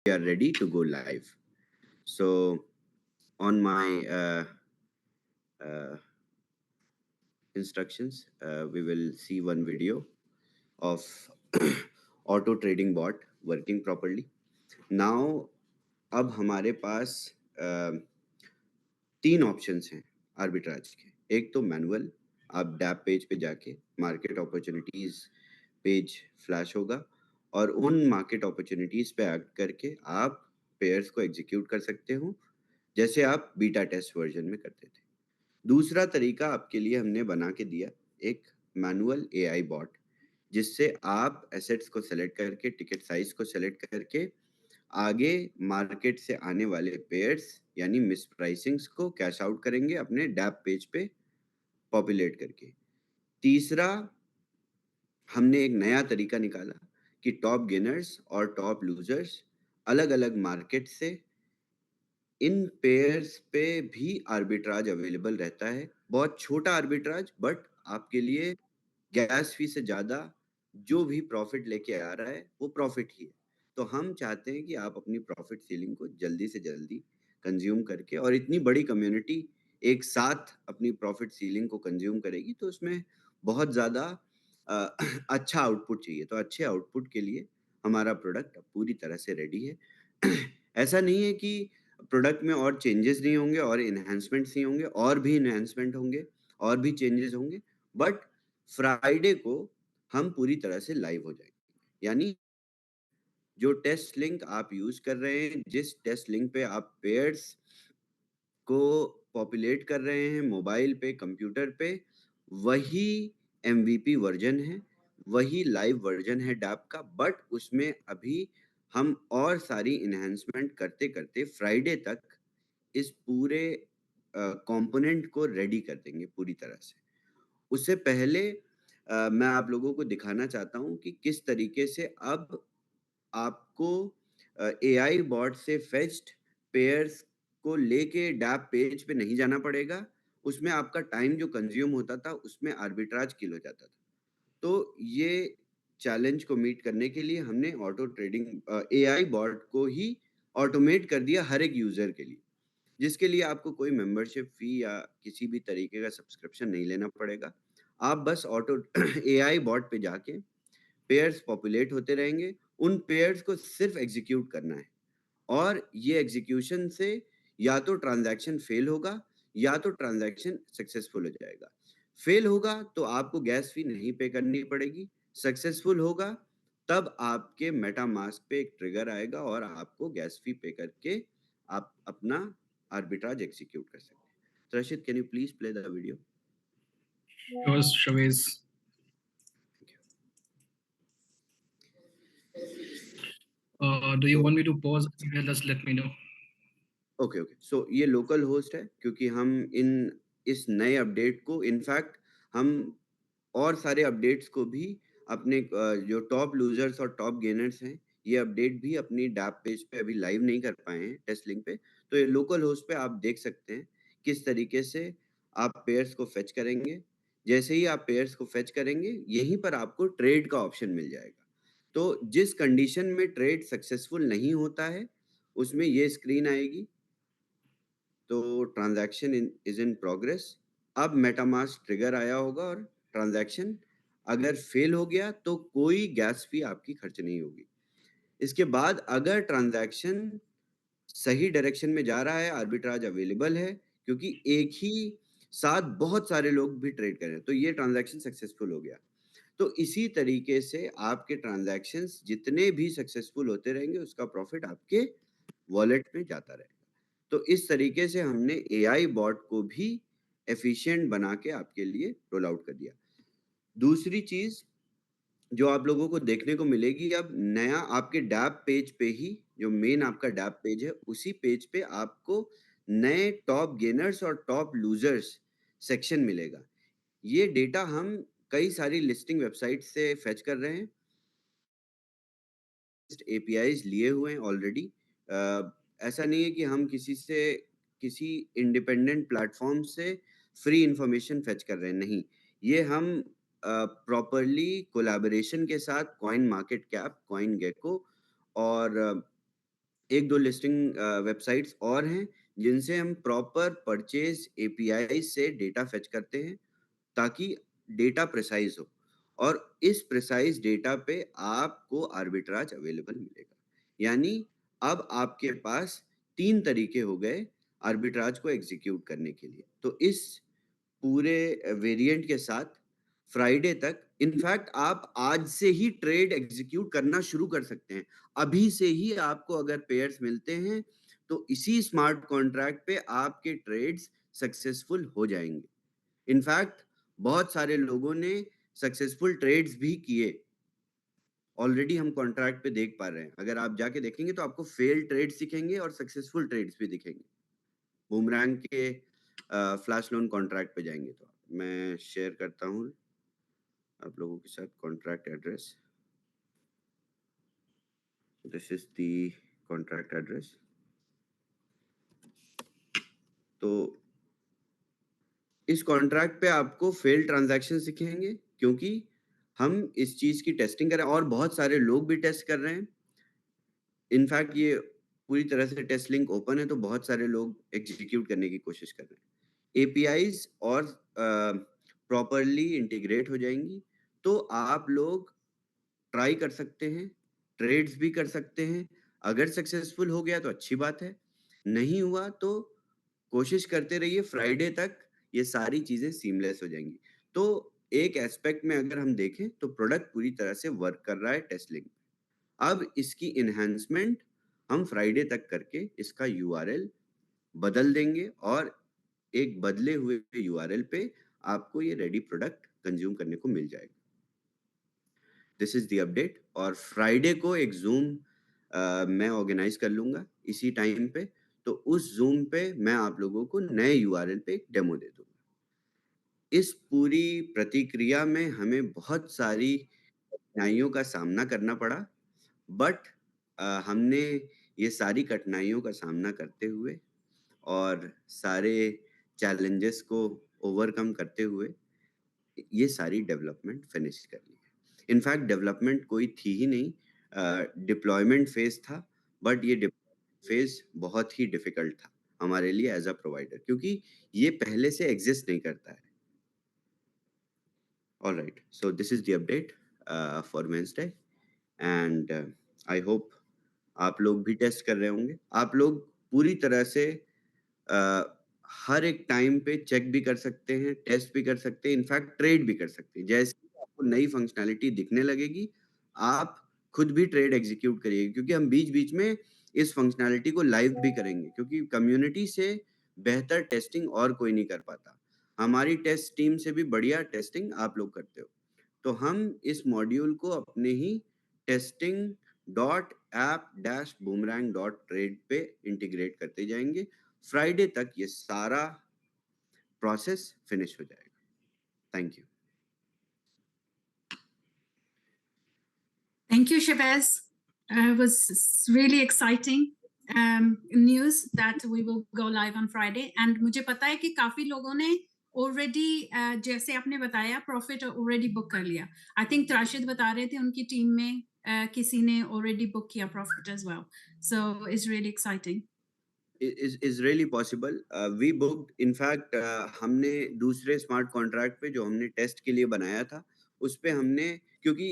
we are ready to go live. So on my instructions, we will see one video of auto trading bot working properly. Now अब हमारे पास तीन options हैं arbitrage के. एक तो manual, आप dab page पे जाके मार्केट अपॉर्चुनिटीज पेज फ्लैश होगा और उन मार्केट अपॉर्चुनिटीज पे एक्ट करके आप पेयर्स को एग्जीक्यूट कर सकते हो जैसे आप बीटा टेस्ट वर्जन में करते थे. दूसरा तरीका आपके लिए हमने बना के दिया, एक मैनुअल एआई बॉट, जिससे आप एसेट्स को सेलेक्ट करके टिकट साइज को सेलेक्ट करके आगे मार्केट से आने वाले पेयर्स यानी मिस प्राइसिंग्स को कैश आउट करेंगे अपने डैप पेज पे पॉपुलेट करके. तीसरा, हमने एक नया तरीका निकाला कि टॉप गेनर्स और टॉप लूजर्स अलग अलग मार्केट से इन पेयर्स पे भी आर्बिट्राज अवेलेबल रहता है. बहुत छोटा आर्बिट्राज, बट आपके लिए गैस फी से ज्यादा जो भी प्रॉफिट लेके आ रहा है वो प्रॉफिट ही है. तो हम चाहते हैं कि आप अपनी प्रॉफिट सीलिंग को जल्दी से जल्दी कंज्यूम करके, और इतनी बड़ी कम्युनिटी एक साथ अपनी प्रॉफिट सीलिंग को कंज्यूम करेगी तो उसमें बहुत ज़्यादा अच्छा आउटपुट चाहिए. तो अच्छे आउटपुट के लिए हमारा प्रोडक्ट पूरी तरह से रेडी है. ऐसा नहीं है कि प्रोडक्ट में और चेंजेस नहीं होंगे और इन्हांसमेंट्स नहीं होंगे, और भी इन्हांसमेंट होंगे और भी चेंजेस होंगे, बट फ्राइडे को हम पूरी तरह से लाइव हो जाएंगे. यानी जो टेस्ट लिंक आप यूज कर रहे हैं, जिस टेस्ट लिंक पे आप पेयर्स को पॉपुलेट कर रहे हैं मोबाइल पे, कंप्यूटर पे, वही MVP वर्जन है, वही लाइव वर्जन है डैप का. बट उसमें अभी हम और सारी इन्हांसमेंट करते करते फ्राइडे तक इस पूरे कंपोनेंट को रेडी कर देंगे पूरी तरह से. उससे पहले मैं आप लोगों को दिखाना चाहता हूँ कि किस तरीके से अब आपको AI बॉट से फेच्ड पेयर्स को लेके डैप पेज पे नहीं जाना पड़ेगा. उसमें आपका टाइम जो कंज्यूम होता था उसमें आर्बिट्राज किल हो जाता था. तो ये चैलेंज को मीट करने के लिए हमने ऑटो ट्रेडिंग AI बॉट को ही ऑटोमेट कर दिया हर एक यूजर के लिए, जिसके लिए आपको कोई मेंबरशिप फी या किसी भी तरीके का सब्सक्रिप्शन नहीं लेना पड़ेगा. आप बस ऑटो AI बॉट पे जाके पेयर्स पॉपुलेट होते रहेंगे, उन पेयर्स को सिर्फ एग्जीक्यूट करना है, और ये एग्जीक्यूशन से या तो ट्रांजैक्शन फेल होगा या तो ट्रांजैक्शन सक्सेसफुल हो जाएगा. फेल होगा तो आपको गैस फी नहीं पे करनी पड़ेगी, सक्सेसफुल होगा तब आपके मेटामास्क पे एक ट्रिगर आएगा और आपको गैस फी पे करके आप अपना आर्बिट्राज एग्जीक्यूट कर सकते हैं. तो Rashid, can you please play the video? Sure, Shaviz. Do you want me to pause? Just let me know. Okay okay. So ये लोकल होस्ट है क्योंकि हम इस नए अपडेट को, इनफैक्ट हम और सारे अपडेट्स को भी अपने जो टॉप लूजर्स और टॉप गेनर्स हैं, ये अपडेट भी अपनी डैप पेज पे अभी लाइव नहीं कर पाए हैं टेस्ट लिंक पे. तो ये लोकल होस्ट पे आप देख सकते हैं किस तरीके से आप पेयर्स को फेच करेंगे. जैसे ही आप पेयर्स को फेच करेंगे, यहीं पर आपको ट्रेड का ऑप्शन मिल जाएगा. तो जिस कंडीशन में ट्रेड सक्सेसफुल नहीं होता है उसमें ये स्क्रीन आएगी. तो ट्रांजैक्शन इज इन प्रोग्रेस. अब मेटामास्क ट्रिगर आया होगा और ट्रांजैक्शन अगर फेल हो गया तो कोई गैस फी आपकी खर्च नहीं होगी. इसके बाद अगर ट्रांजैक्शन सही डायरेक्शन में जा रहा है, आर्बिट्राज अवेलेबल है, क्योंकि एक ही साथ बहुत सारे लोग भी ट्रेड कर रहे हैं, तो ये ट्रांजैक्शन सक्सेसफुल हो गया. तो इसी तरीके से आपके ट्रांजैक्शंस जितने भी सक्सेसफुल होते रहेंगे उसका प्रॉफिट आपके वॉलेट में जाता रहेगा. तो इस तरीके से हमने AI बॉट को भी एफिशिएंट बना के आपके लिए रोल आउट कर दिया. दूसरी चीज जो आप लोगों को देखने को मिलेगी, अब नया आपके डैप पेज पे ही, जो मेन आपका डैप पेज है उसी पेज पे आपको नए टॉप गेनर्स और टॉप लूजर्स सेक्शन मिलेगा. ये डेटा हम कई सारी लिस्टिंग वेबसाइट से फेच कर रहे हैं, APIs लिए हुए हैं ऑलरेडी. ऐसा नहीं है कि हम किसी इंडिपेंडेंट प्लेटफॉर्म से फ्री इंफॉर्मेशन फेच कर रहे हैं, नहीं. ये हम प्रॉपरली कोलैबोरेशन के साथ coin market cap, coin gecko और 1-2 लिस्टिंग वेबसाइट्स और हैं, जिनसे हम प्रॉपर परचेज़ एपीआई से डेटा फेच करते हैं, ताकि डेटा प्रिसाइज़ हो और इस प्रिसाइज़ डेटा पे आपको आर्बिट्राज अवेलेबल मिलेगा। यानी अब आपके पास 3 तरीके हो गए आर्बिट्राज को एग्ज़ीक्यूट करने के लिए। तो इस पूरे वेरिएंट के साथ फ्राइडे तक इनफैक्ट आप आज से ही ट्रेड एग्जीक्यूट करना शुरू कर सकते हैं। अभी से ही आपको अगर पेयर्स मिलते हैं, तो इसी स्मार्ट कॉन्ट्रैक्ट पे आपके ट्रेड्स सक्सेसफुल हो जाएँगे। इनफैक्ट बहुत सारे लोगों ने सक्सेसफुल ट्रेड्स भी किए। ऑलरेडी हम कॉन्ट्रैक्ट पे देख पा रहे हैं। अगर आप जाके देखेंगे तो आपको फेल्ड ट्रेड्स दिखेंगे और सक्सेसफुल ट्रेड्स भी दिखेंगे। बूमरैंग के फ्लैश लोन कॉन्ट्रैक्ट पे जाएँगे तो। मैं शेयर करता हूँ आप लोगों के साथ contract address. This is the contract address. तो इस कॉन्ट्रैक्ट पे आपको फेल्ड ट्रांजैक्शंस दिखेंगे, क्योंकि हम इस चीज की टेस्टिंग कर रहे हैं और बहुत सारे लोग भी टेस्ट कर रहे हैं। इनफैक्ट ये पूरी तरह से टेस्ट लिंक ओपन है, तो बहुत सारे लोग एग्जीक्यूट करने की कोशिश कर रहे हैं। एपीआईज और प्रॉपरली इंटीग्रेट हो जाएंगी, तो आप लोग ट्राई कर सकते हैं, ट्रेड्स भी कर सकते हैं। अगर सक्सेसफुल हो गया तो अच्छी बात है, नहीं हुआ तो कोशिश करते रहिए, फ्राइडे तक ये सारी चीज़ें सीमलेस हो जाएँगी। तो एक एस्पेक्ट में अगर हम देखें तो प्रोडक्ट पूरी तरह से वर्क कर रहा है टेस्लिंग। अब इसकी एनहांसमेंट हम फ्राइडे तक करके इसका यूआरएल बदल देंगे और एक बदले हुए यूआरएल पे आपको ये रेडी प्रोडक्ट कंज्यूम करने को मिल जाएगा। This is the update. और फ्राइडे को एक जूम मैं ऑर्गेनाइज कर लूंगा इसी टाइम पे, तो उस जूम पे मैं आप लोगों को नए यूआरएल पे एक डेमो दे दूंगा। इस पूरी प्रतिक्रिया में हमें बहुत सारी कठिनाइयों का सामना करना पड़ा, बट हमने ये सारी कठिनाइयों का सामना करते हुए और सारे चैलेंजेस को ओवरकम करते हुए ये सारी डेवलपमेंट फिनिश कर ली है। इनफैक्ट डेवलपमेंट कोई थी ही नहीं, डिप्लॉयमेंट फेज था, बट ये फेज बहुत ही डिफिकल्ट था हमारे लिए एज अ प्रोवाइडर, क्योंकि ये पहले से एग्जिस्ट नहीं करता है। All right, so this is the update for Wednesday and I hope आप लोग भी टेस्ट कर रहे होंगे। आप लोग पूरी तरह से हर एक टाइम पे चेक भी कर सकते हैं, टेस्ट भी कर सकते हैं, इनफैक्ट ट्रेड भी कर सकते हैं। जैसे ही आपको नई फंक्शनैलिटी दिखने लगेगी, आप खुद भी ट्रेड एग्जीक्यूट करिएगा, क्योंकि हम बीच-बीच में इस फंक्शनैलिटी को लाइव भी करेंगे, क्योंकि कम्युनिटी से बेहतर टेस्टिंग और कोई नहीं कर पाता। हमारी टेस्ट टीम से भी बढ़िया टेस्टिंग आप लोग करते हो। तो हम इस मॉड्यूल को अपने ही testing dot app dash boomerang dot trade पे इंटीग्रेट करते जाएंगे। फ्राइडे तक ये सारा प्रोसेस फिनिश हो जाएगा। Thank you. Thank you, Shabazz. It was really exciting news that we will go live on Friday. And मुझे पता है कि काफी लोगों ने already जैसे आपने बताया profit already book कर लिया. I think राशिद बता रहे थे उनकी टीम में किसी ने already book किया profit as well. So it's really exciting. is really possible. We booked, in fact, हमने दूसरे स्मार्ट कॉन्ट्रैक्ट पे जो हमने टेस्ट के लिए बनाया था, उस पे हमने, क्योंकि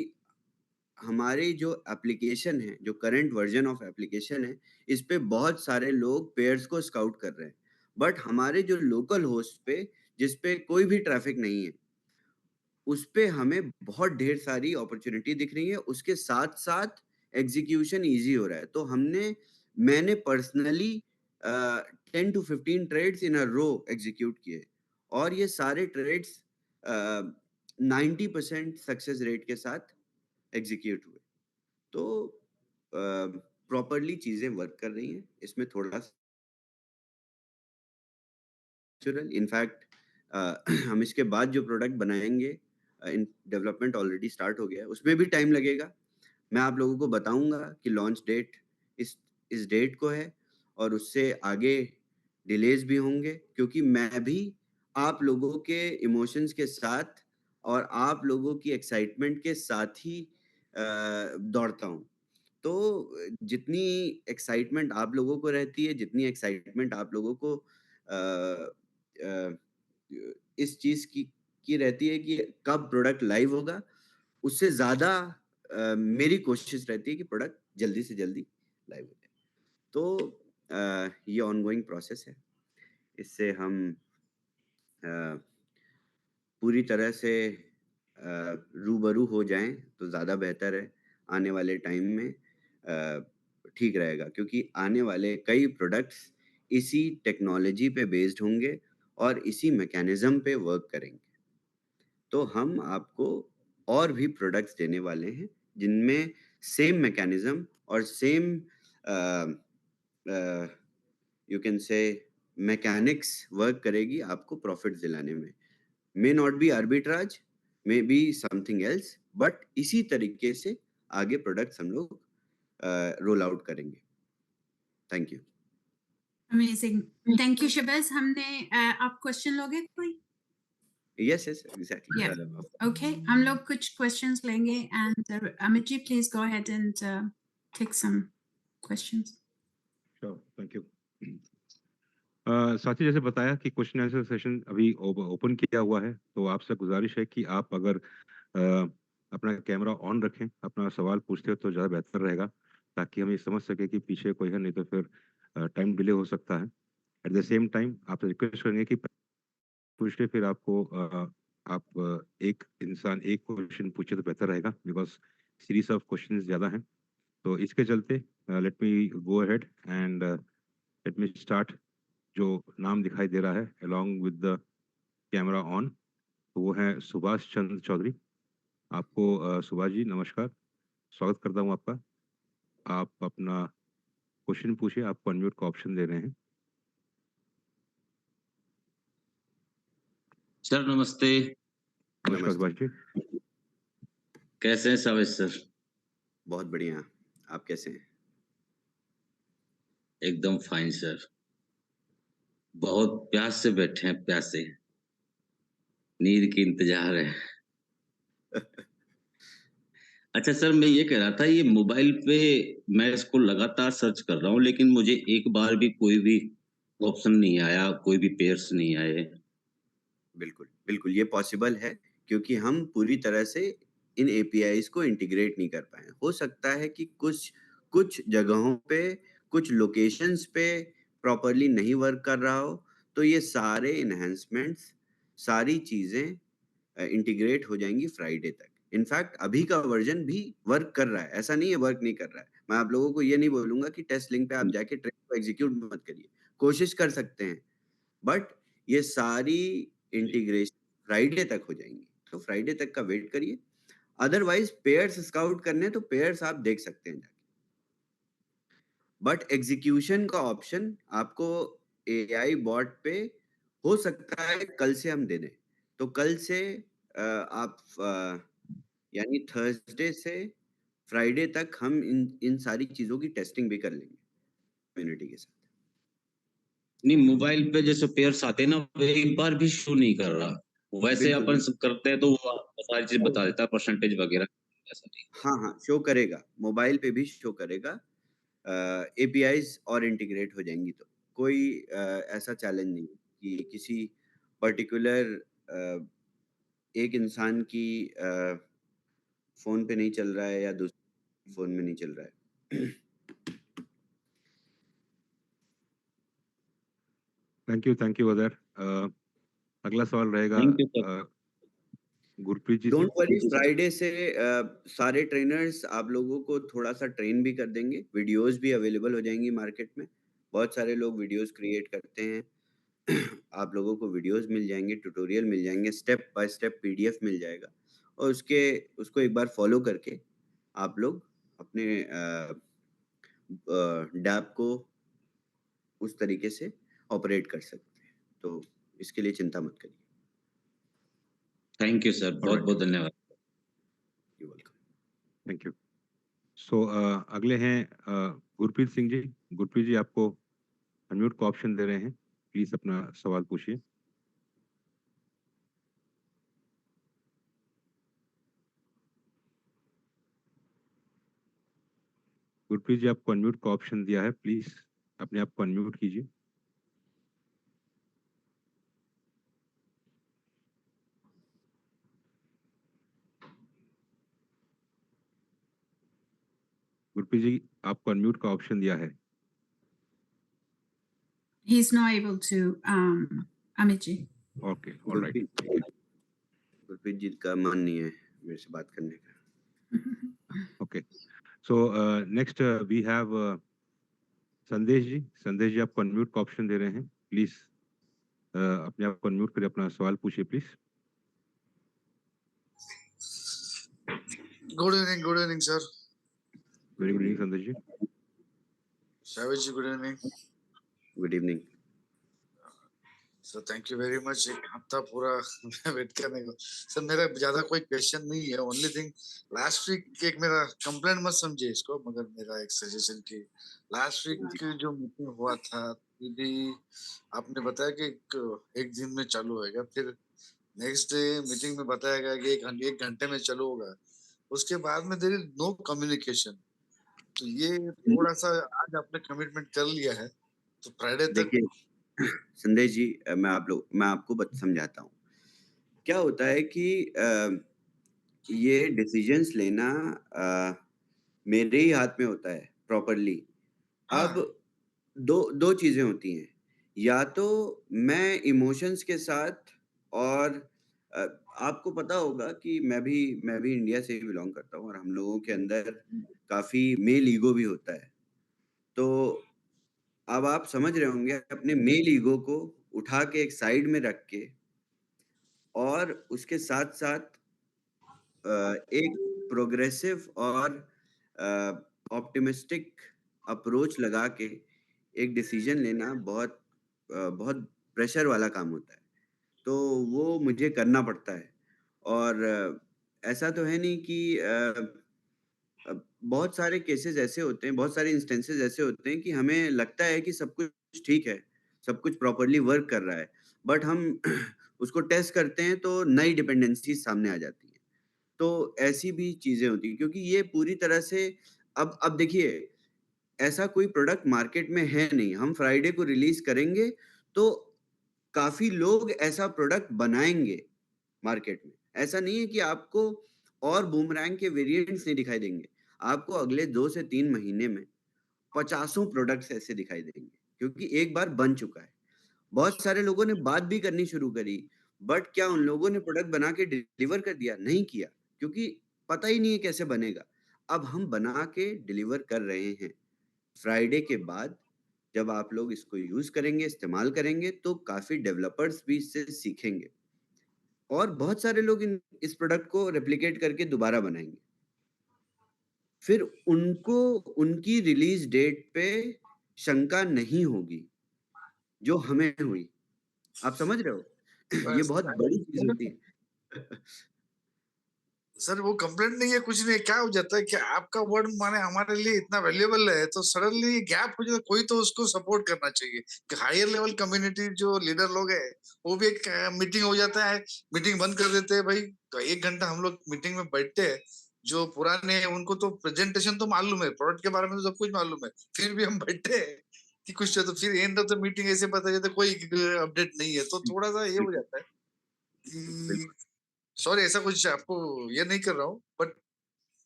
हमारी जो एप्लीकेशन है, जो करंट वर्जन ऑफ एप्लीकेशन है, इस पे बहुत सारे लोग पेयर्स को स्काउट कर रहे हैं, बट हमारे जो लोकल होस्ट पे, जिस पे कोई भी ट्रैफिक नहीं है, उस पे हमें बहुत ढेर सारी अपॉर्चुनिटी दिख रही है। उसके साथ-साथ एग्जीक्यूशन ईज़ी हो रहा है। तो मैंने personally 10 to 15 trades in a row execute किए और ये सारे ट्रेड्स 90% सक्सेस रेट के साथ एग्जीक्यूट हुए। तो प्रॉपर्ली चीज़ें वर्क कर रही हैं। इसमें थोड़ा नेचुरल, इनफैक्ट हम इसके बाद जो प्रोडक्ट बनाएंगे, इन डेवलपमेंट ऑलरेडी स्टार्ट हो गया है, उसमें भी टाइम लगेगा। मैं आप लोगों को बताऊंगा कि लॉन्च डेट इस डेट को है और उससे आगे डिलेज भी होंगे, क्योंकि मैं भी आप लोगों के इमोशंस के साथ और आप लोगों की एक्साइटमेंट के साथ ही दौड़ता हूँ। तो जितनी एक्साइटमेंट आप लोगों को रहती है, जितनी एक्साइटमेंट आप लोगों को इस चीज़ की रहती है कि कब प्रोडक्ट लाइव होगा, उससे ज़्यादा मेरी कोशिश रहती है कि प्रोडक्ट जल्दी से जल्दी लाइव हो जाए। तो ये ऑनगोइंग प्रोसेस है। इससे हम पूरी तरह से रूबरू हो जाएँ तो ज़्यादा बेहतर है। आने वाले टाइम में ठीक रहेगा, क्योंकि आने वाले कई प्रोडक्ट्स इसी टेक्नोलॉजी पे बेस्ड होंगे और इसी मैकेनिज़्म पे वर्क करेंगे। तो हम आपको और भी प्रोडक्ट्स देने वाले हैं, जिनमें सेम मैकेनिज़्म और same you can say mechanics work करेगी आपको प्रॉफिट्स दिलाने में। May not be arbitrage, may be something else, but इसी तरीके से आगे प्रोडक्ट्स हम लोग रोल आउट करेंगे। Thank you. Amazing, thank you Shahbaz. हमने आप क्वेश्चन लोगे कोई? Yes yes exactly. Yeah. Okay, हम लोग कुछ questions लेंगे and Amit ji, please go ahead and take some questions. Sure, thank you. साथी जैसे बताया कि क्वेश्चन आंसर सेशन अभी ओपन किया हुआ है, तो आपसे गुजारिश है कि आप अगर अपना कैमरा ऑन रखें, अपना सवाल पूछते हो तो ज़्यादा बेहतर रहेगा, ताकि हम ये समझ सके कि पीछे कोई है, नहीं तो फिर टाइम डिले हो सकता है। एट द सेम टाइम आपसे रिक्वेस्ट करेंगे कि पूछते फिर आपको आप एक इंसान एक क्वेश्चन पूछे तो बेहतर रहेगा, बिकॉज सीरीज ऑफ क्वेश्चन ज़्यादा हैं। तो इसके चलते late me go ahead and let me start. जो नाम दिखाई दे रहा है along with the camera on, तो वो है सुभाष चंद्र चौधरी। आपको सुभाष जी नमस्कार, स्वागत करता हूँ आपका। आप अपना क्वेश्चन पूछिए, आपको अनम्यूट का ऑप्शन दे रहे हैं। सर नमस्ते। नमस्कार सुभाष जी। कैसे हैं सावित सर? बहुत बढ़िया। आप कैसे हैं? एकदम फाइन सर। बहुत प्यास से बैठे हैं, प्यासे, नींद की इंतजार है। अच्छा सर, मैं ये कह रहा था, ये मोबाइल पे मैं इसको लगातार सर्च कर रहा हूँ, लेकिन मुझे एक बार भी कोई भी ऑप्शन नहीं आया, कोई भी पेयर्स नहीं आए। बिल्कुल, बिल्कुल ये पॉसिबल है, क्योंकि हम पूरी तरह से इन एपीआईज़ को इंटीग्रेट नहीं कर पाए हैं। हो सकता है कि कुछ जगहों पे, कुछ लोकेशंस पे प्रॉपर्ली नहीं वर्क कर रहा हो, तो ये सारे एनहांसमेंट्स, सारी चीज़ें इंटीग्रेट हो जाएँगी फ्राइडे तक। इनफैक्ट अभी का वर्ज़न भी वर्क कर रहा है, ऐसा नहीं है वर्क नहीं कर रहा है। मैं आप लोगों को ये नहीं बोलूँगा कि टेस्ट लिंक पे आप जाके ट्रेन को एग्ज़ीक्यूट मत करिए, कोशिश कर सकते हैं, बट ये सारी इंटीग्रेशन फ्राइडे तक हो जाएंगी, तो फ्राइडे तक का वेट करिए। अदरवाइज पेयर्स स्काउट करने तो पेयर्स आप देख सकते हैं जाके, बट एग्जीक्यूशन का ऑप्शन आपको एआई बॉट पे हो सकता है कल से हम दे दें। तो कल से आप यानी थर्सडे से फ्राइडे तक हम इन सारी चीजों की टेस्टिंग भी कर लेंगे कम्युनिटी के साथ। नहीं, मोबाइल पे जैसे पेयर्स आते हैं ना, वो एक बार भी शो नहीं कर रहा। वैसे बिल्कुल अपन सब करते हैं तो वो सारी चीज बता देता है, परसेंटेज वगैरह। ऐसा नहीं। हाँ हाँ, शो करेगा, मोबाइल पे भी शो करेगा। एपीआईज और इंटीग्रेट हो जाएंगी, तो कोई ऐसा चैलेंज नहीं है कि किसी पर्टिकुलर एक इंसान की फोन पे नहीं चल रहा है या दूसरे फोन में नहीं चल रहा है। Thank you other. अगला सवाल रहेगा थैंक यू सर। गुरप्रीत जी से। डोंट वरी, फ्राइडे से सारे ट्रेनर्स आप लोगों को थोड़ा सा ट्रेन भी कर देंगे। वीडियोस भी अवेलेबल हो जाएंगी मार्केट में, बहुत सारे लोग वीडियोस क्रिएट करते हैं। आप लोगों को वीडियोस मिल जाएंगे, ट्यूटोरियल मिल जाएंगे, स्टेप बाय स्टेप पीडीएफ मिल जाएगा, और उसको एक बार फॉलो करके आप लोग अपने डैप को उस तरीके से ऑपरेट कर सकते हैं। तो इसके लिए चिंता मत करिए। थैंक यू सर, बहुत बहुत धन्यवाद। You welcome. Thank you. So अगले हैं गुरप्रीत सिंह जी। गुरप्रीत जी, आपको अनम्यूट का ऑप्शन दे रहे हैं, प्लीज अपना सवाल पूछिए। गुरप्रीत जी, आपको अनम्यूट का ऑप्शन दिया है, प्लीज अपने आप को अनम्यूट कीजिए। गुरप्रीत जी, आपको अनम्यूट का ऑप्शन दिया है। He's not able to, Amit ji. Okay, alright. Gurpreet ji का मन नहीं है मेरे से बात करने का। Okay, so next we have Sandesh ji. संदेश जी, आपको अनम्यूट का ऑप्शन दे रहे हैं, प्लीज अपने आप को अनम्यूट करके अपना सवाल पूछिए please. Good evening, sir. Very good evening संदेश जी। Savage ji, good evening. Good evening. Sir thank you very much. एक हफ्ता पूरा वेट करने को। सर मेरा ज्यादा कोई क्वेश्चन नहीं है, ओनली थिंग लास्ट वीक एक मेरा कंप्लेंट मत समझिए इसको, मगर मेरा एक सजेशन की लास्ट वीक जो मीटिंग हुआ था यदि आपने बताया कि एक दिन में चालू होएगा, फिर नेक्स्ट डे मीटिंग में बताया गया कि एक घंटे में चालू होगा, उसके बाद में देयर इज नो कम्युनिकेशन। तो ये थोड़ा सा आज आपने कमिटमेंट कर लिया है तो फ्राइडे तक। देखिए संदेश जी, मैं आपको समझाता हूँ। क्या होता है कि ये डिसीजंस लेना मेरे ही हाथ में होता है प्रॉपरली। हाँ। अब दो चीजें होती हैं, या तो मैं इमोशंस के साथ, और आपको पता होगा कि मैं भी इंडिया से बिलोंग करता हूँ और हम लोगों के अंदर काफी मेल ईगो भी होता है। तो अब आप समझ रहे होंगे, अपने मेल ईगो को उठा के एक साइड में रख के और उसके साथ साथ एक प्रोग्रेसिव और ऑप्टिमिस्टिक अप्रोच लगा के एक डिसीजन लेना बहुत प्रेशर वाला काम होता है। तो वो मुझे करना पड़ता है। और ऐसा तो है नहीं कि बहुत सारे केसेस ऐसे होते हैं, बहुत सारे इंस्टेंसेस ऐसे होते हैं कि हमें लगता है कि सब कुछ ठीक है, सब कुछ प्रॉपर्ली वर्क कर रहा है, बट हम उसको टेस्ट करते हैं तो नई डिपेंडेंसीज सामने आ जाती हैं। तो ऐसी भी चीजें होती हैं, क्योंकि ये पूरी तरह से अब देखिए, ऐसा कोई प्रोडक्ट मार्केट में है नहीं। हम फ्राइडे को रिलीज करेंगे तो काफी लोग ऐसा प्रोडक्ट बनाएंगे मार्केट में। ऐसा नहीं है कि आपको और बूमरैंग के वेरिएंट्स नहीं दिखाई देंगे। आपको अगले 2 से 3 महीने में 50 प्रोडक्ट्स ऐसे दिखाई देंगे, क्योंकि एक बार बन चुका है। बहुत सारे लोगों ने बात भी करनी शुरू करी, बट क्या उन लोगों ने प्रोडक्ट बना के डिलीवर कर दिया? नहीं किया, क्योंकि पता ही नहीं है कैसे बनेगा। अब हम बना के डिलीवर कर रहे हैं। फ्राइडे के बाद जब आप लोग इसको यूज करेंगे, इस्तेमाल करेंगे, तो काफी डेवलपर्स भी इससे सीखेंगे और बहुत सारे लोग इस प्रोडक्ट को रेप्लिकेट करके दोबारा बनाएंगे। फिर उनको उनकी रिलीज डेट पे शंका नहीं होगी जो हमें हुई। आप समझ रहे हो? ये बहुत बड़ी चीज होती है। सर वो कंप्लेंट नहीं है, कुछ नहीं, क्या हो जाता है कि आपका वर्ड माने हमारे लिए इतना वैल्यूएबल है, तो सडनली गैप हो जाता, कोई तो उसको सपोर्ट करना चाहिए कि हायर लेवल कम्युनिटी जो लीडर लोग है वो भी एक मीटिंग हो जाता है, मीटिंग बंद कर देते हैं भाई। तो 1 घंटा हम लोग मीटिंग में बैठते हैं, जो पुराने हैं उनको तो प्रेजेंटेशन तो मालूम है, प्रोडक्ट के बारे में तो सब कुछ मालूम है, फिर भी हम बैठे हैं कि कुछ तो फिर एंड ऑफ द मीटिंग ऐसे पता चलता है कोई अपडेट नहीं है, तो थोड़ा सा ये हो जाता है कि सॉरी, ऐसा कुछ आपको ये नहीं कर रहा हूँ, बट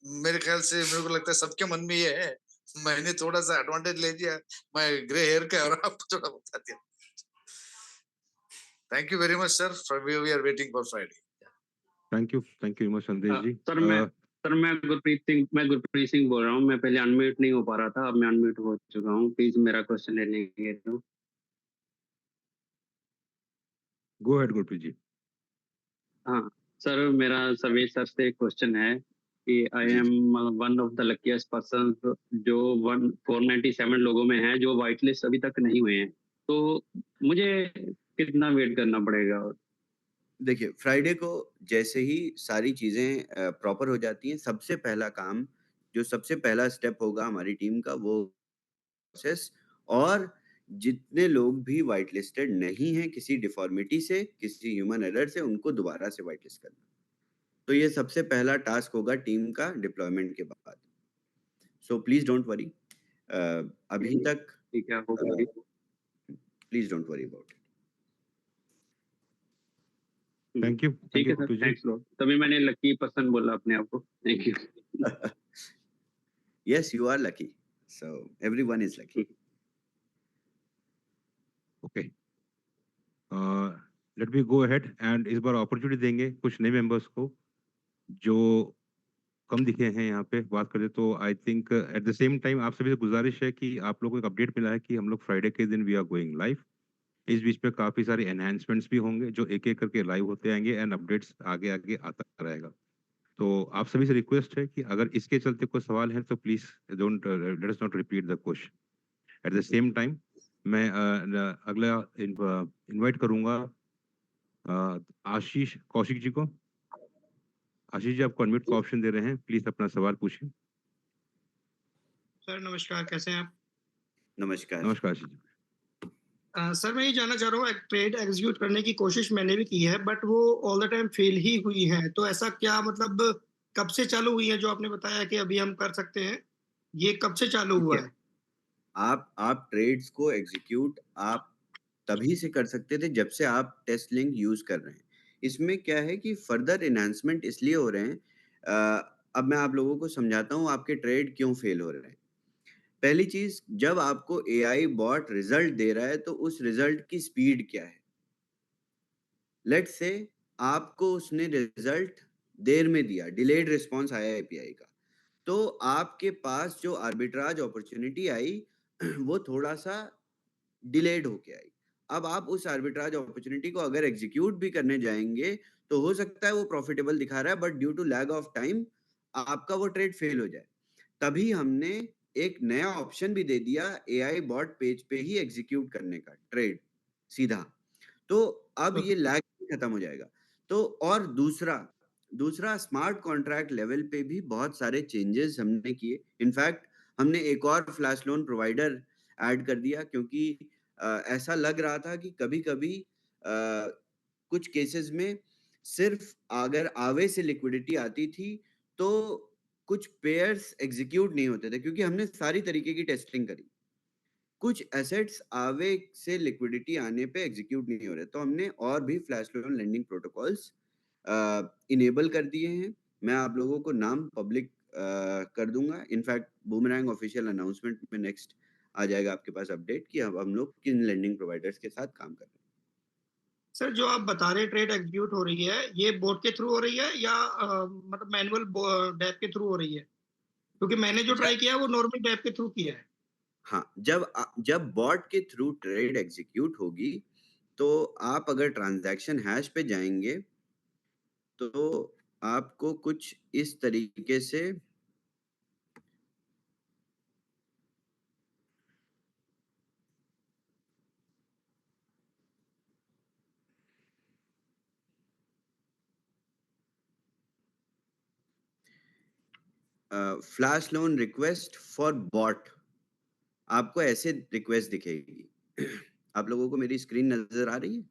मेरे ख्याल से मेरे को लगता है सबके मन में ये है। मैंने थोड़ा सा एडवांटेज ले लिया, मैं ग्रे हेयर का, और आपको थोड़ा बता दिया। Thank you very much sir, we are waiting for Friday. Thank you very much Sandesh ji. Sir मैं गुरप्रीत सिंह बोल रहा हूँ। मैं पहले अनम्यूट नहीं हो पा रहा था, अब मैं अनम्यूट हो चुका हूँ। प्लीज मेरा क्वेश्चन ले लेंगे तो। गो अहेड गुरप्रीत जी। हाँ सर, मेरा सर्वेश सर से एक क्वेश्चन है कि I am one of the luckiest person जो 497 लोगों में है जो व्हाइट लिस्ट अभी तक नहीं हुए हैं, तो मुझे कितना वेट करना पड़ेगा? देखिए, फ्राइडे को जैसे ही सारी चीजें प्रॉपर हो जाती हैं, सबसे पहला काम, जो सबसे पहला स्टेप होगा हमारी टीम का, वो प्रोसेस, और जितने लोग भी व्हाइट लिस्टेड नहीं हैं किसी डिफॉर्मिटी से, किसी ह्यूमन एरर से, उनको दोबारा से व्हाइट लिस्ट करना। तो ये सबसे पहला टास्क होगा टीम का डिप्लॉयमेंट के बाद। सो प्लीज डोंट वरी, अभी तक ठीक है, होगा। Please don't worry about thank you ठीक है sir, Kuttu ji. Thanks lot. तभी मैंने लकी पर्सन बोला अपने आप को। Thank you. It. Yes, you are lucky, so everyone is lucky. Okay, let me go ahead and इस बार अपॉर्चुनिटी देंगे कुछ नए मेंबर्स को जो कम दिखे हैं यहाँ पे बात करें तो। I think at the same time आप सभी से गुजारिश है कि आप लोगों को एक अपडेट मिला है कि हम लोग फ्राइडे के दिन वी आर गोइंग लाइव। इस बीच पे काफी सारे एनहांसमेंट्स भी होंगे जो एक एक करके लाइव होते आएंगे एंड अपडेट्स आगे आगे आता रहेगा। तो आप सभी से रिक्वेस्ट है कि अगर इसके चलते कोई सवाल है तो please don't let us not repeat the question. At the same time मैं अगला इनवाइट करूंगा आशीष कौशिक जी को। आशीष जी, आपको अनम्यूट का ऑप्शन दे रहे हैं, प्लीज अपना सवाल पूछिए। सर नमस्कार, कैसे हैं आप? नमस्कार। नमस्कार आशीष जी। सर मैं ये जानना चाह रहा हूँ, एक ट्रेड एग्जीक्यूट करने की कोशिश मैंने भी की है बट वो ऑल द टाइम फेल ही हुई है। तो ऐसा क्या मतलब कब से चालू हुई है जो आपने बताया कि अभी हम कर सकते हैं, ये कब से चालू हुआ है? आप ट्रेड्स को एग्जीक्यूट आप तभी से कर सकते थे जब से आप टेस्ट लिंक यूज कर रहे हैं। इसमें क्या है कि फर्दर एनहांसमेंट इसलिए हो रहे हैं, अब मैं आप लोगों को समझाता हूँ आपके ट्रेड क्यों फेल हो रहे हैं। पहली चीज, जब आपको एआई बॉट रिजल्ट दे रहा है तो उस रिजल्ट की स्पीड क्या है। लेट्स से आपको उसने रिजल्ट देर में दिया, डिलेड रिस्पॉन्स आया एपीआई का, तो आपके पास जो आर्बिट्राज अपॉर्चुनिटी आई वो थोड़ा सा डिलेड होके आई। अब आप उस आर्बिट्राज अपॉर्चुनिटी को अगर एग्जीक्यूट भी करने जाएंगे तो हो सकता है वो प्रॉफिटेबल दिखा रहा है but due to lag of time आपका वो ट्रेड फेल हो जाए। तभी हमने एक नया ऑप्शन भी दे दिया एआई बॉट पेज पे ही एग्जीक्यूट करने का ट्रेड सीधा। तो अब ये लैग खत्म हो जाएगा। तो और दूसरा स्मार्ट कॉन्ट्रैक्ट लेवल पे भी बहुत सारे चेंजेस हमने किए। इनफैक्ट हमने एक और फ्लैश लोन प्रोवाइडर ऐड कर दिया क्योंकि ऐसा लग रहा था कि कभी-कभी कुछ केसेस में सिर्फ अगर आवे से लिक्विडिटी आती थी तो कुछ पेयर्स एग्जीक्यूट नहीं होते थे क्योंकि हमने सारी तरीके की टेस्टिंग करी। कुछ एसेट्स आवे से लिक्विडिटी आने पे एग्जीक्यूट नहीं हो रहे, तो हमने और भी flash loan lending protocols enable कर दिए हैं। मैं आप लोगों को नाम पब्लिक कर दूंगा। इनफैक्ट बूमरैंग ऑफिशियल अनाउंसमेंट में नेक्स्ट आ जाएगा आपके पास अपडेट कि अब हम लोग किन लेंडिंग प्रोवाइडर्स के साथ काम कर रहे हैं। सर जो आप बता रहे हैं ट्रेड एग्जीक्यूट हो रही है, ये बोट के थ्रू हो रही है या मतलब मैनुअल डेप के थ्रू हो रही है? क्योंकि मैंने जो ट्राई किया है वो नॉर्मल डेप के थ्रू किया है। हाँ, जब बॉट के थ्रू ट्रेड एग्जीक्यूट होगी तो आप अगर ट्रांजैक्शन हैश पे जाएंगे तो आपको कुछ इस तरीके से flash loan request for bot, आपको ऐसे रिक्वेस्ट दिखेगी। आप लोगों को मेरी स्क्रीन नजर आ रही है?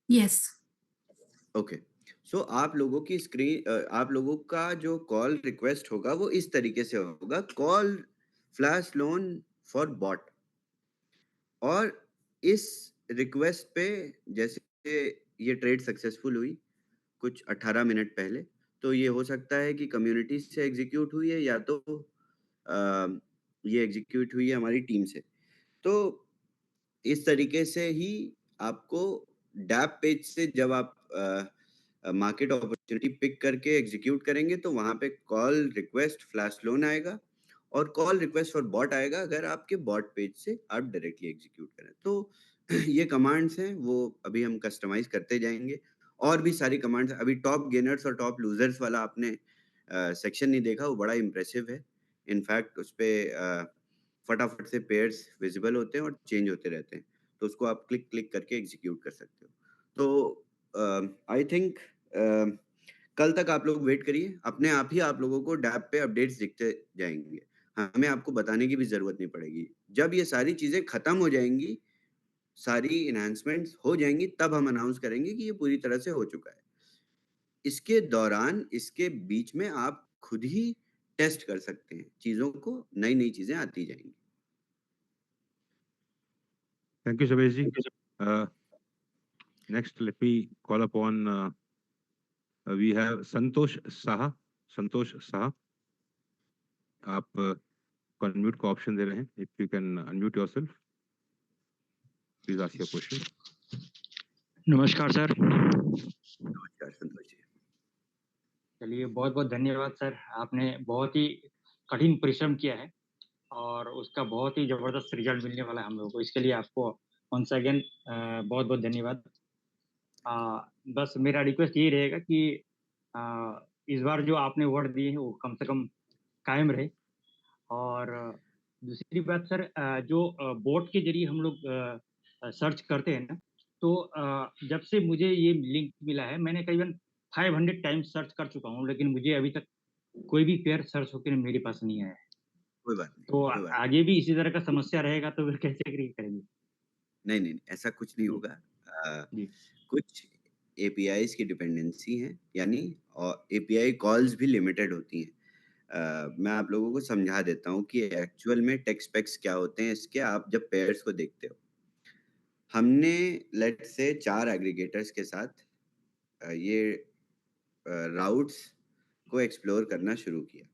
यस। ओके, सो आप लोगों की स्क्रीन, आप लोगों का जो कॉल रिक्वेस्ट होगा वो इस तरीके से होगा, call flash loan for bot. और इस रिक्वेस्ट पे जैसे ये ट्रेड सक्सेसफुल हुई कुछ 18 मिनट पहले, तो ये हो सकता है कि कम्युनिटी से एग्जीक्यूट हुई है या तो ये एग्जीक्यूट हुई है हमारी टीम से। तो इस तरीके से ही आपको डैप पेज से जब आप मार्केट अपॉर्चुनिटी पिक करके एग्जीक्यूट करेंगे तो वहां पे कॉल रिक्वेस्ट फ्लैश लोन आएगा और कॉल रिक्वेस्ट फॉर बॉट आएगा अगर आपके बॉट पेज से आप डायरेक्टली एग्जीक्यूट करें। तो ये कमांड्स हैं, वो अभी हम कस्टमाइज करते जाएंगे। और भी सारी कमांड्स, अभी टॉप गेनर्स और टॉप लूजर्स वाला आपने सेक्शन नहीं देखा, वो बड़ा इंप्रेसिव है। इनफैक्ट उस पर फटाफट से पेयर्स विजिबल होते हैं और चेंज होते रहते हैं, तो उसको आप क्लिक क्लिक करके एग्जीक्यूट कर सकते हो। तो आई थिंक कल तक आप लोग वेट करिए, अपने आप ही आप लोगों को डैप पे अपडेट्स दिखते जाएंगे। हमें आपको बताने की भी जरूरत नहीं पड़ेगी। जब ये सारी चीजें खत्म हो जाएंगी, सारी एनहांसमेंट्स हो जाएंगी, तब हम अनाउंस करेंगे कि ये पूरी तरह से हो चुका है। इसके दौरान, इसके बीच में आप खुद ही टेस्ट कर सकते हैं चीजों को, नई-नई चीजें आती जाएंगी। Thank you, Shabesh ji. Next, let me call upon we have Santosh Saha. Santosh Saha, आप अनम्यूट का ऑप्शन दे रहे हैं. If you can unmute yourself, please ask your question. नमस्कार सर. नमस्कार संतोष जी. चलिए, बहुत बहुत धन्यवाद सर. आपने बहुत ही कठिन परिश्रम किया है और उसका बहुत ही जबरदस्त रिजल्ट मिलने वाला है हम लोगों को. इसके लिए आपको वंस अगेन बहुत बहुत धन्यवाद. बस मेरा रिक्वेस्ट यही रहेगा कि इस बार जो आपने वर्ड दिए हैं वो कम से कम कायम रहे. और दूसरी बात सर, जो बोट के जरिए हम लोग सर्च करते हैं ना, तो जब से मुझे ये लिंक मिला है मैंने करीबन 500 टाइम्स सर्च कर चुका हूँ, लेकिन मुझे अभी तक कोई भी पेयर सर्च होकर मेरे पास नहीं आया है. कोई बात नहीं, तो कोई बात आगे भी इसी तरह का समस्या रहेगा तो फिर कैसे एग्री करेंगे? नहीं, नहीं, ऐसा कुछ नहीं होगा. जी. कुछ एपीआईज़ की डिपेंडेंसी है, यानी एपीआई कॉल्स भी लिमिटेड होती हैं. मैं आप लोगों को समझा देता हूँ कि एक्चुअल में टेक स्पेक्स क्या होते हैं इसके, आप जब पेयर्स को देखते हो. हमने लेट्स से 4 एग्रीगेटर्स के साथ ये राउट्स को एक्सप्लोर करना शुरू किया.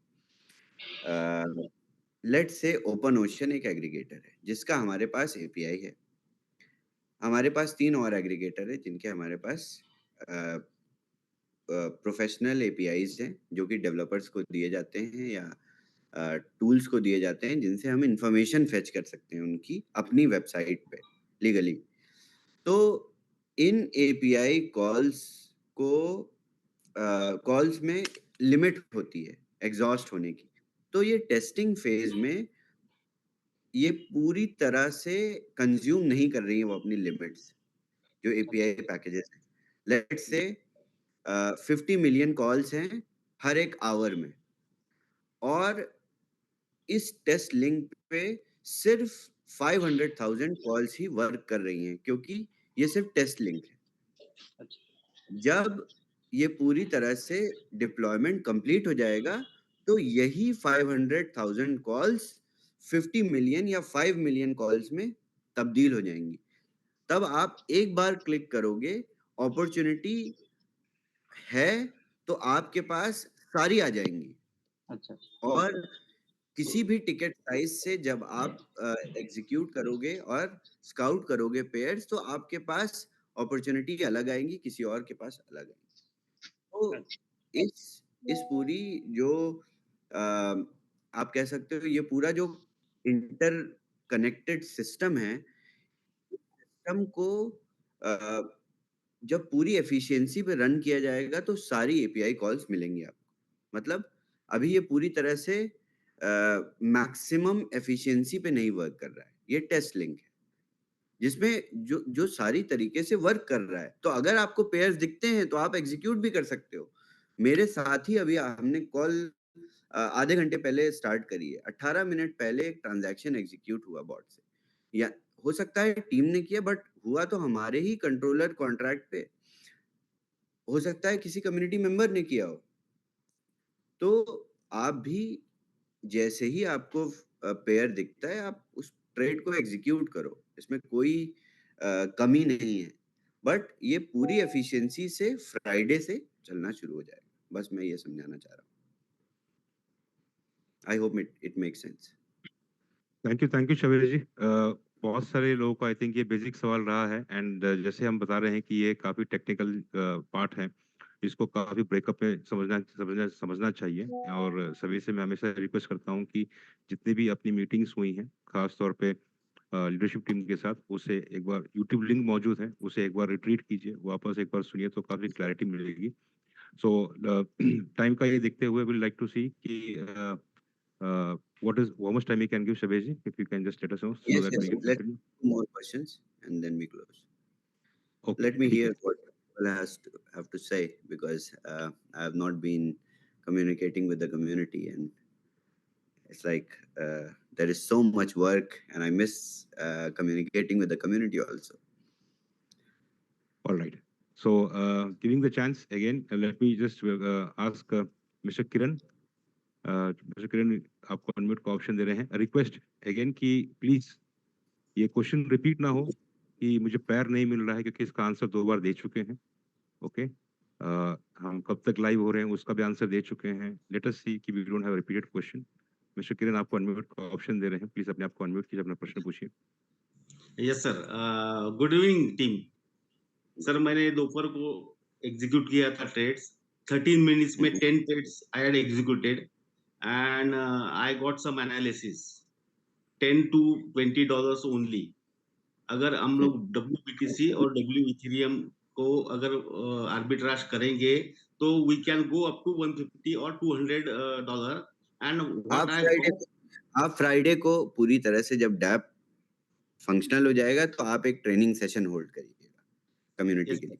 लेट्स से ओपन ओशन एक एग्रीगेटर है जिसका हमारे पास एपीआई है. हमारे पास 3 और एग्रीगेटर है जिनके हमारे पास प्रोफेशनल एपीआईज हैं जो कि डेवलपर्स को दिए जाते हैं या टूल्स को दिए जाते हैं जिनसे हम इंफॉर्मेशन फेच कर सकते हैं उनकी अपनी वेबसाइट पे लीगली. तो इन एपीआई कॉल्स में लिमिट होती है एग्जॉस्ट होने की. तो ये टेस्टिंग फेज में ये पूरी तरह से कंज्यूम नहीं कर रही है वो अपनी लिमिट्स जो एपीआई पैकेजेस हैं. लेट्स से 50 मिलियन कॉल्स हैं हर एक आवर में, और इस टेस्ट लिंक पे सिर्फ 500,000 कॉल्स ही वर्क कर रही हैं क्योंकि ये सिर्फ टेस्ट लिंक है. जब ये पूरी तरह से डिप्लॉयमेंट कंप्लीट हो जाएगा तो यही 500,000 कॉल्स 50 मिलियन या 5 मिलियन कॉल्स में तब्दील हो जाएंगी. तब आप एक बार क्लिक करोगे, अपॉर्चुनिटी है तो आपके पास सारी आ जाएंगी. अच्छा. और किसी भी टिकट साइज से जब आप एग्जीक्यूट करोगे और स्काउट करोगे पेयर्स, तो आपके पास अपॉर्चुनिटी अलग आएंगी, किसी और के पास अलग आएंगी. तो इस पूरी जो आप कह सकते हो ये पूरा जो इंटर कनेक्टेड सिस्टम है, सिस्टम को जब पूरी एफिशिएंसी पे रन किया जाएगा तो सारी एपीआई कॉल्स मिलेंगी आपको. मतलब अभी ये पूरी तरह से मैक्सिमम एफिशिएंसी पे नहीं वर्क कर रहा है. ये टेस्ट लिंक है जिसमें जो सारी तरीके से वर्क कर रहा है. तो अगर आपको पेयर्स दिखते हैं तो आप एग्जीक्यूट भी कर सकते हो. मेरे साथ ही अभी हमने कॉल आधे घंटे पहले स्टार्ट करी है. 18 मिनट पहले एक ट्रांजैक्शन एग्जीक्यूट हुआ बॉट से, या हो सकता है टीम ने किया, बट हुआ तो हमारे ही कंट्रोलर कॉन्ट्रैक्ट पे. हो सकता है किसी कम्युनिटी मेंबर ने किया हो. तो आप भी जैसे ही आपको पेयर दिखता है आप उस ट्रेड को एग्जीक्यूट करो, इसमें कोई कमी नहीं है. बट ये पूरी एफिशिएंसी से फ्राइडे से चलना शुरू हो जाएगा. बस मैं ये समझाना चाह रहा हूँ. I hope it makes sense. Thank you Shabir ji. बहुत सारे लोगों को आई थिंक ये बेसिक सवाल रहा है, एंड जैसे हम बता रहे हैं कि ये काफी टेक्निकल पार्ट है, इसको काफी ब्रेकअप में समझना चाहिए. और सभी से मैं हमेशा रिक्वेस्ट करता हूँ कि जितनी भी अपनी मीटिंग्स हुई हैं, खास तौर पे लीडरशिप टीम के साथ, उसे एक बार यूट्यूब लिंक मौजूद है, उसे एक बार रिट्रीट कीजिए, वापस एक बार सुनिए तो काफी क्लैरिटी मिलेगी. सो टाइम का ये देखते हुए विल लाइक टू सी कि how much time you can give, Shabesh ji, if you can just let us know so Yes, that yes. we can Let's continue. do more questions and then we close. Okay, Let me ठीक hear है. what people have to say, because I have not been communicating with the community, and it's like there is so much work and I miss communicating with the community also. All right. So, giving the chance again, let me just ask Mr. Kiran. Mr. Kiran, आपको unmute का option दे रहे हैं. Request again कि please ये question repeat ना हो कि मुझे पैर नहीं मिल रहा है क्योंकि इसका आंसर 2 बार दे चुके हैं. ओके, हम कब तक लाइव हो रहे हैं उसका भी आंसर दे चुके हैं. लेट अस सी कि we don't have repeated question. Mister Kiran, आपको अनम्यूट का ऑप्शन दे रहे हैं. प्लीज अपने आप को अनम्यूट कीजिए, अपना प्रश्न पूछिए. Yes sir, good evening team. Sir मैंने दोपहर को एग्जीक्यूट किया था ट्रेड्स. 13 मिनट्स में 10 trades I had executed and I got some analysis. $10 to $20 only. अगर हम लोग WBTC और W इथेरियम को अगर आर्बिट्राज करेंगे तो we can go up to 150 और $200. एंड आप फ्राइडे को पूरी तरह से जब डैप फंक्शनल हो जाएगा तो आप एक ट्रेनिंग सेशन होल्ड करिएगा कम्युनिटी के लिए.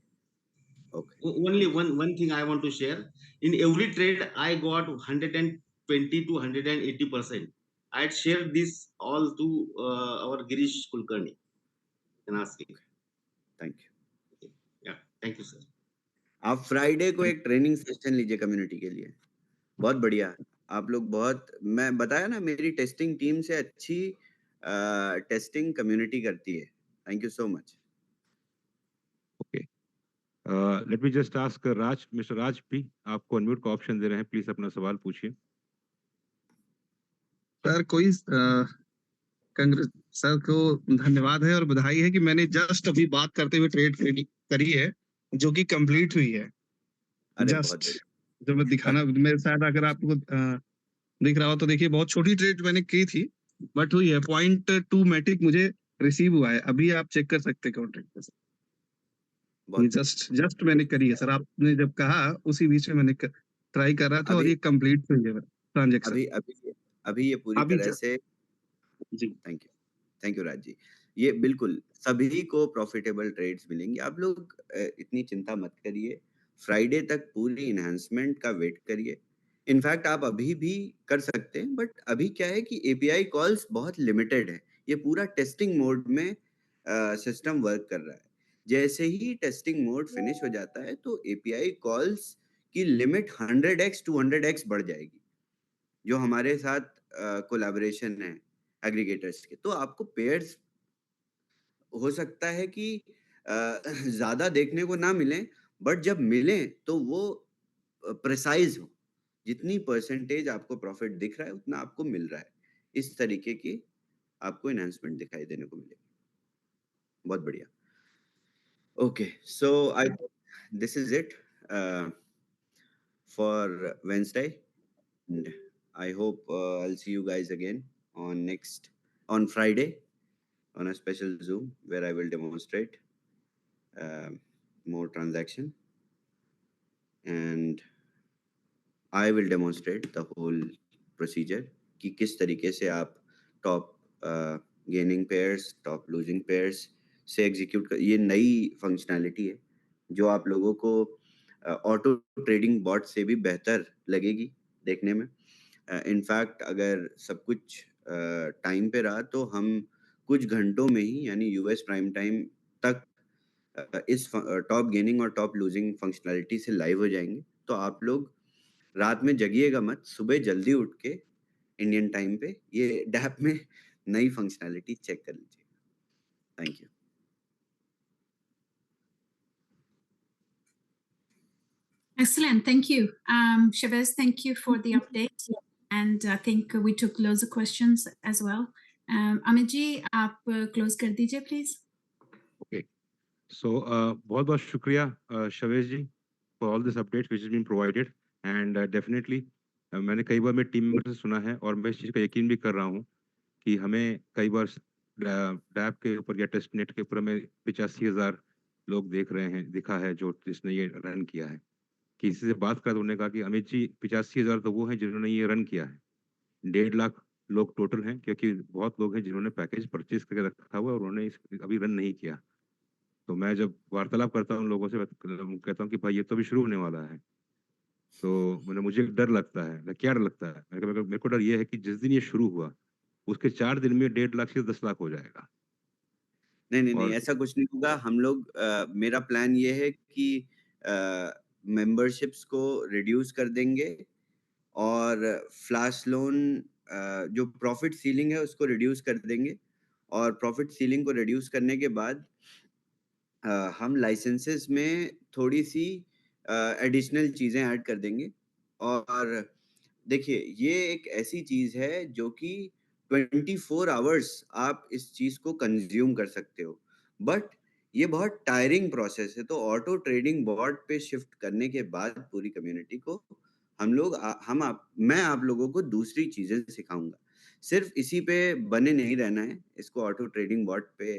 Okay. Only one thing I want to share. In every trade, I got 120 to 180%. I had shared this all to our Girish Kulkarni. Can ask him. Thank you. Yeah, thank you, sir. आप Friday को एक training session लीजिए community के लिए. बहुत बढ़िया. आप लोग बहुत, मैं बताया ना, मेरी टेस्टिंग टीम से अच्छी टेस्टिंग कम्युनिटी करती है. Thank you so much. Okay, let me just ask Raj. Mister Raj P, आपको अनम्यूट का ऑप्शन दे रहे हैं. प्लीज अपना सवाल पूछिए. सर कोई कांग्रेस सर को धन्यवाद है और बधाई है कि मैंने जस्ट अभी बात करते हुए ट्रेड करी है जो कि कंप्लीट हुई है. जस्ट जब मैं दिखाना, मेरे साथ अगर आपको दिख रहा हो तो देखिए, बहुत छोटी ट्रेड मैंने की थी बट हुई है. 0.2 मैटिक मुझे रिसीव हुआ है. अभी आप चेक कर सकते हैं कॉन्ट्रैक्ट पे. जस्ट मैंने करी है सर. आपने जब कहा उसी बीच में मैंने ट्राई कर रहा था और ये कंप्लीट हुई है ट्रांजैक्शन. अभी ये पूरी तरह से जी. Thank you Raj ji. ये बिल्कुल सभी को प्रॉफिटेबल ट्रेड्स मिलेंगे. आप लोग इतनी चिंता मत करिए. फ्राइडे तक पूरी इनहैंसमेंट का वेट करिए. इनफैक्ट आप अभी भी कर सकते हैं, बट अभी क्या है कि एपीआई कॉल्स बहुत लिमिटेड है. ये पूरा टेस्टिंग मोड में सिस्टम वर्क कर रहा है. जैसे ही टेस्टिंग मोड फिनिश हो जाता है तो एपीआई कॉल्स की लिमिट 100x 200x बढ़ जाएगी. जो हमारे साथ कोलैबोरेशन है एग्रीगेटर्स के, तो आपको पेयर्स हो सकता है कि ज्यादा देखने को ना मिले, बट जब मिले तो वो प्रिसाइज हो. जितनी परसेंटेज आपको प्रॉफिट दिख रहा है उतना आपको मिल रहा है. इस तरीके की आपको एनहांसमेंट दिखाई देने को मिलेगी. बहुत बढ़िया. Okay, so this is it for Wednesday. And I hope I'll see you guys again on Friday on a special Zoom where I will demonstrate more transaction, and I will demonstrate the whole procedure कि किस तरीके से आप top gaining pairs, top losing pairs से execute कर. ये नई functionality है जो आप लोगों को ऑटो ट्रेडिंग बॉट से भी बेहतर लगेगी देखने में. इनफैक्ट अगर सब कुछ टाइम पे रहा तो हम कुछ घंटों में ही, यानी यूएस प्राइम टाइम तक इस टॉप गेनिंग और टॉप लूजिंग फंक्शनैलिटी से लाइव हो जाएंगे. तो आप लोग रात में जगिएगा मत, सुबह जल्दी उठ के इंडियन टाइम पे ये डैप में नई फंक्शनैलिटी चेक कर लीजिएगा. Thank you. Excellent, thank you. Shabazz, thank you for the update. And I think we took loads of questions as well. Amit ji, आप close कर दीजिए, please. Okay. So, बहुत-बहुत शुक्रिया शवेश जी for all this update which has been provided. And definitely, मैंने कई बार मेरे team member से सुना है और मैं इस चीज़ का यकीन भी कर रहा हूँ कि हमें कई बार डैप के ऊपर या टेस्टनेट के ऊपर हमें 85,000 लोग देख रहे हैं, दिखा है जो जिसने ये रन किया है. किसी से बात कर तो उन्होंने कहा कि अमित जी 85,000 तो वो हैं जिन्होंने ये रन किया है. 1.5 लाख लोग टोटल हैं, क्योंकि बहुत लोग हैं जिन्होंने पैकेज परचेज करके रखा हुआ है और उन्होंने अभी रन नहीं किया. तो मैं जब वार्तालाप करता हूँ लोगों से, कहता हूँ कि भाई ये तो अभी शुरू होने वाला है. तो मुझे डर लगता है. क्या डर लगता है? मेरे को डर ये है कि जिस दिन ये शुरू हुआ उसके 4 दिन में 1.5 लाख से 10 लाख हो जाएगा. नहीं, और ऐसा कुछ नहीं होगा। हम लोग मेरा प्लान ये है कि मेंबरशिप्स को रिड्यूस कर देंगे और फ्लैश लोन जो प्रॉफिट सीलिंग है उसको रिड्यूस कर देंगे और प्रॉफिट सीलिंग को रिड्यूस करने के बाद हम लाइसेंसेस में थोड़ी-सी एडिशनल चीज़ें ऐड कर देंगे और देखिए, ये एक ऐसी चीज़ है जो कि 24 आवर्स आप इस चीज़ को कंज़्यूम कर सकते हो। बट ये बहुत टायरिंग प्रोसेस है, तो ऑटो ट्रेडिंग बॉट पे शिफ्ट करने के बाद पूरी कम्युनिटी को मैं आप लोगों को दूसरी चीज़ें सिखाऊँगा। सिर्फ़ इसी पे बने नहीं रहना है, इसको ऑटो ट्रेडिंग बॉट पे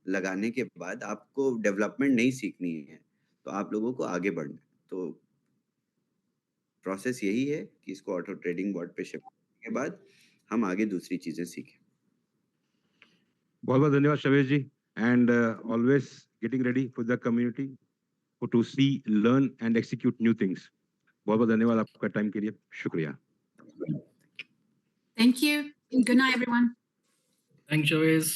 लगाने के बाद आपको डेवलपमेंट नहीं सीखनी है, तो आप लोगों को आगे बढ़ना है। तो प्रोसेस यही है कि इसको ऑटो ट्रेडिंग बॉट पे शिफ्ट करने के बाद हम आगे दूसरी चीजें सीखें। बहुत-बहुत धन्यवाद Shavesh ji and always getting ready for the community to see, learn and execute new things. बहुत-बहुत धन्यवाद आपका टाइम के लिए। शुक्रिया। Thank you. Good night, everyone. Thanks, Chavez.